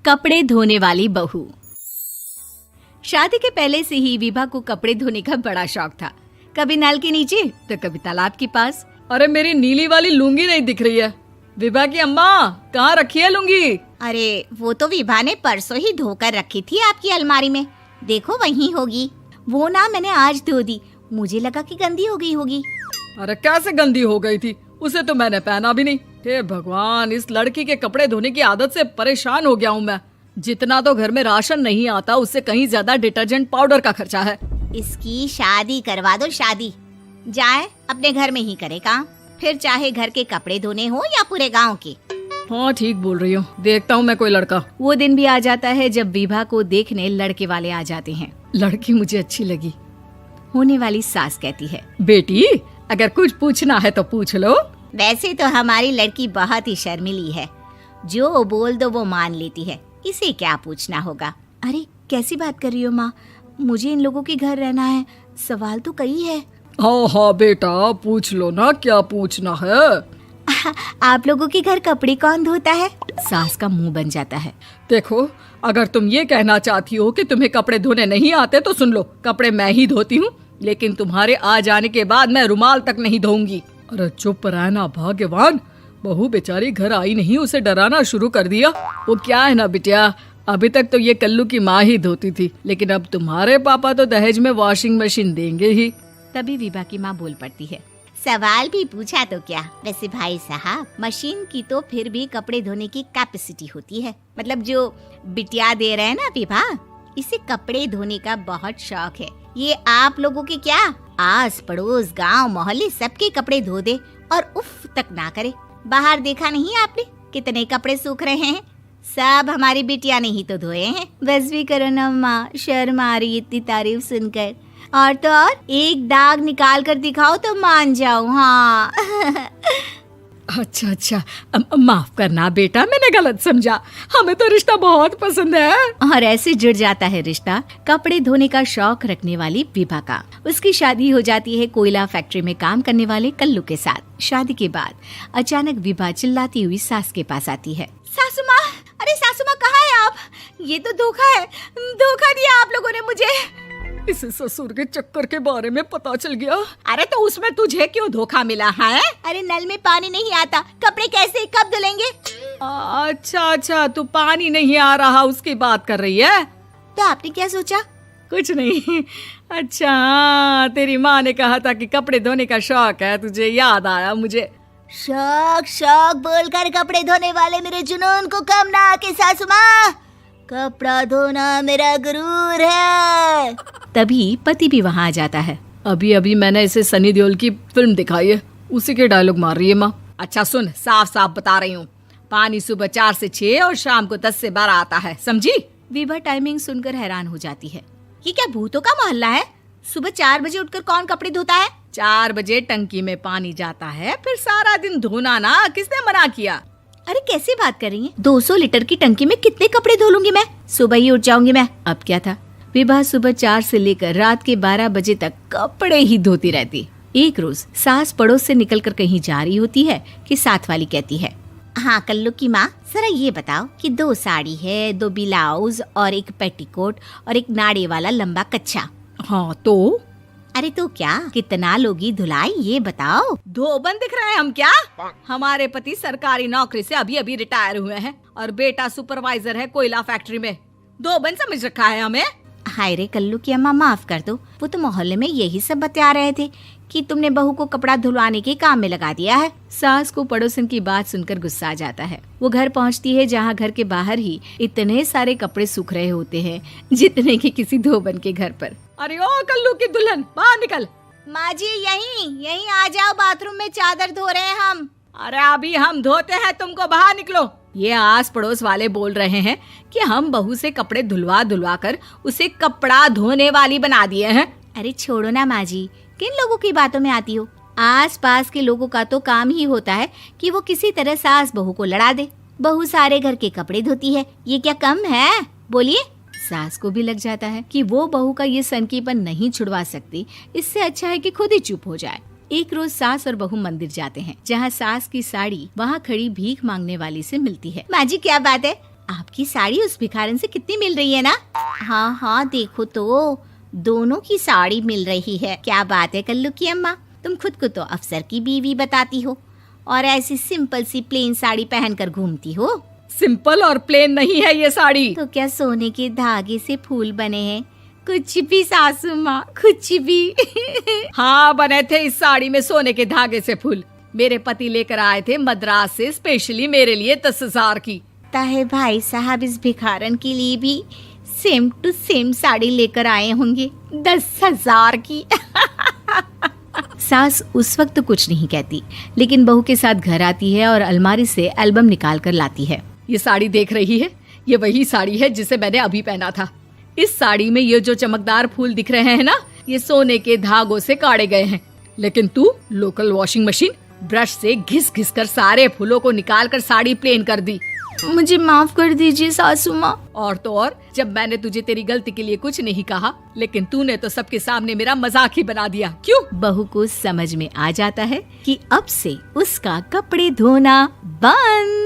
कपड़े धोने वाली बहू। शादी के पहले से ही विभा को कपड़े धोने का बड़ा शौक था। कभी नल के नीचे तो कभी तालाब के पास। अरे मेरी नीली वाली लुंगी नहीं दिख रही है। विभा की अम्मा, कहाँ रखी है लुंगी? अरे वो तो विभा ने परसों ही धोकर रखी थी आपकी अलमारी में, देखो वहीं होगी। वो ना मैंने आज धो दी, मुझे लगा कि गंदी हो गई होगी। अरे कैसे गंदी हो गई थी? उसे तो मैंने पहना भी नहीं। हे भगवान, इस लड़की के कपड़े धोने की आदत से परेशान हो गया हूँ मैं। जितना तो घर में राशन नहीं आता, उससे कहीं ज्यादा डिटर्जेंट पाउडर का खर्चा है। इसकी शादी करवा दो, शादी जाए अपने घर में ही करे काम, फिर चाहे घर के कपड़े धोने हो या पूरे गांव के। हाँ ठीक बोल रही हूँ, देखता हूँ मैं कोई लड़का। वो दिन भी आ जाता है जब विभा को देखने लड़के वाले आ जाते हैं। लड़की मुझे अच्छी लगी। होने वाली सास कहती है, बेटी अगर कुछ पूछना है तो पूछ लो। वैसे तो हमारी लड़की बहुत ही शर्मीली है, जो बोल दो वो मान लेती है, इसे क्या पूछना होगा। अरे कैसी बात कर रही हो माँ, मुझे इन लोगों के घर रहना है, सवाल तो कई है। हाँ हाँ बेटा, पूछ लो ना, क्या पूछना है। आप लोगों के घर कपड़े कौन धोता है? सास का मुंह बन जाता है। देखो, अगर तुम ये कहना चाहती हो कि तुम्हें कपड़े धोने नहीं आते तो सुन लो, कपड़े मैं ही धोती हूँ, लेकिन तुम्हारे आ जाने के बाद मैं रुमाल तक नहीं धोऊंगी। अरे चुप रहना भाग्यवान, बहू बेचारी घर आई नहीं, उसे डराना शुरू कर दिया। वो क्या है ना बिटिया, अभी तक तो ये कल्लू की माँ ही धोती थी, लेकिन अब तुम्हारे पापा तो दहेज में वॉशिंग मशीन देंगे ही। तभी विभा की माँ बोल पड़ती है, सवाल भी पूछा तो क्या। वैसे भाई साहब, मशीन की तो फिर भी कपड़े धोने की कैपेसिटी होती है। मतलब जो बिटिया दे रहे हैं ना विभा, इसे कपड़े धोने का बहुत शौक है। ये आप लोगों के क्या, आस पड़ोस गांव मोहल्ले सबके कपड़े धो दे और उफ तक ना करे। बाहर देखा नहीं आपने कितने कपड़े सूख रहे हैं? सब हमारी बिटिया ने ही तो धोए हैं। बस भी करो ना माँ, शर्म आ रही इतनी तारीफ सुनकर। और तो और एक दाग निकाल कर दिखाओ तो मान जाऊं। हाँ अच्छा, माफ करना बेटा, मैंने गलत समझा। हमें तो रिश्ता बहुत पसंद है। और ऐसे जुड़ जाता है रिश्ता कपड़े धोने का शौक रखने वाली विभा का। उसकी शादी हो जाती है कोयला फैक्ट्री में काम करने वाले कल्लू के साथ। शादी के बाद अचानक विभा चिल्लाती हुई सास के पास आती है। सासू माँ, अरे सासू माँ कहाँ है आप? ये तो धोखा है, धोखा दिया आप लोगों ने मुझे। इसे ससुर के चक्कर के बारे में पता चल गया। अरे तो उसमें तुझे क्यों धोखा मिला है? अरे नल में पानी नहीं आता, कपड़े कैसे कब धुलेंगे? अच्छा, तू पानी नहीं आ रहा उसकी बात कर रही है। तो आपने क्या सोचा? कुछ नहीं। अच्छा, तेरी माँ ने कहा था कि कपड़े धोने का शौक है तुझे, याद आया मुझे। शौक बोलकर कपड़े धोने वाले मेरे जुनून को कम ना आके सासू माँ, कपड़ा धोना मेरा गुरूर है। तभी पति भी वहाँ आ जाता है। अभी मैंने इसे सनी देओल की फिल्म दिखाई है, उसी के डायलॉग मार रही है माँ। अच्छा सुन, साफ साफ बता रही हूँ, पानी सुबह 4 से 6 और शाम को 10 से 12 आता है, समझी? विभा टाइमिंग सुनकर हैरान हो जाती है। ये क्या भूतों का मोहल्ला है? सुबह 4 बजे उठकर कौन कपड़े धोता है? 4 बजे टंकी में पानी जाता है, फिर सारा दिन धोना ना, किसने मना किया? अरे कैसी बात कर रही हैं? 200 लीटर की टंकी में कितने कपड़े धो लूंगी मैं? सुबह ही उठ जाऊंगी मैं। अब क्या था, विभा सुबह 4 से लेकर रात के 12 बजे तक कपड़े ही धोती रहती। एक रोज सास पड़ोस से निकलकर कहीं जा रही होती है कि साथ वाली कहती है, हाँ कल्लू की माँ, जरा ये बताओ कि 2 साड़ी है, 2 ब्लाउज और एक पेटीकोट और एक नाड़े वाला लंबा कच्छा। हाँ तो? अरे तो क्या, कितना लोगी धुलाई ये बताओ। धोबन दिख रहे हैं हम क्या? हमारे पति सरकारी नौकरी से अभी रिटायर हुए हैं और बेटा सुपरवाइजर है कोयला फैक्ट्री में। धोबन समझ रखा है हमें? हाय रे कल्लू की अम्मा, माफ कर दो, वो तो मोहल्ले में यही सब बता रहे थे कि तुमने बहू को कपड़ा धुलवाने के काम में लगा दिया है। सास को पड़ोसन की बात सुनकर गुस्सा आ जाता है। वो घर पहुंचती है जहां घर के बाहर ही इतने सारे कपड़े सूख रहे होते हैं जितने कि किसी धोबन के घर पर। अरे ओ कल्लू की दुल्हन, बाहर निकल। माँ जी यहीं आ जाओ, बाथरूम में चादर धो रहे हैं हम। अरे अभी हम धोते हैं, तुमको बाहर निकलो। ये आस पड़ोस वाले बोल रहे हैं कि हम बहू से कपड़े धुलवा कर उसे कपड़ा धोने वाली बना दिए हैं। अरे छोड़ो ना माँ जी, किन लोगों की बातों में आती हो? आस पास के लोगों का तो काम ही होता है कि वो किसी तरह सास बहू को लड़ा दे। बहू सारे घर के कपड़े धोती है, ये क्या कम है? बोलिए। सास को भी लग जाता है कि वो बहू का ये सनकीपन नहीं छुड़वा सकती, इससे अच्छा है कि खुद ही चुप हो जाए। एक रोज सास और बहू मंदिर जाते हैं, जहाँ सास की साड़ी वहाँ खड़ी भीख मांगने वाली से मिलती है। माँ जी क्या बात है, आपकी साड़ी उस भिखारन से कितनी मिल रही है ना? हाँ हाँ देखो तो, दोनों की साड़ी मिल रही है। क्या बात है कल्लू की अम्मा, तुम खुद को तो अफसर की बीवी बताती हो और ऐसी सिंपल सी प्लेन साड़ी पहनकर घूमती हो। सिंपल और प्लेन नहीं है ये साड़ी। तो क्या सोने के धागे से फूल बने हैं? कुछ भी सासू माँ, कुछ भी। हाँ बने थे इस साड़ी में सोने के धागे से फूल। मेरे पति लेकर आए थे मद्रास से स्पेशली मेरे लिए 10,000 की। ताहे भाई साहब इस भिखारन के लिए भी सेम टू सेम साड़ी लेकर आए होंगे 10,000 की। सास उस वक्त तो कुछ नहीं कहती, लेकिन बहू के साथ घर आती है और अलमारी से एल्बम निकाल कर लाती है। ये साड़ी देख रही है, ये वही साड़ी है जिसे मैंने अभी पहना था। इस साड़ी में ये जो चमकदार फूल दिख रहे हैं ना, ये सोने के धागों से काढ़े गए हैं। लेकिन तू लोकल वॉशिंग मशीन ब्रश से घिस घिस कर सारे फूलों को निकाल कर साड़ी प्लेन कर दी। मुझे माफ कर दीजिए सासू माँ। और तो और, जब मैंने तुझे तेरी गलती के लिए कुछ नहीं कहा, लेकिन तूने तो सबके सामने मेरा मजाक ही बना दिया। क्यों? बहू को समझ में आ जाता है कि अब से उसका कपड़े धोना बंद।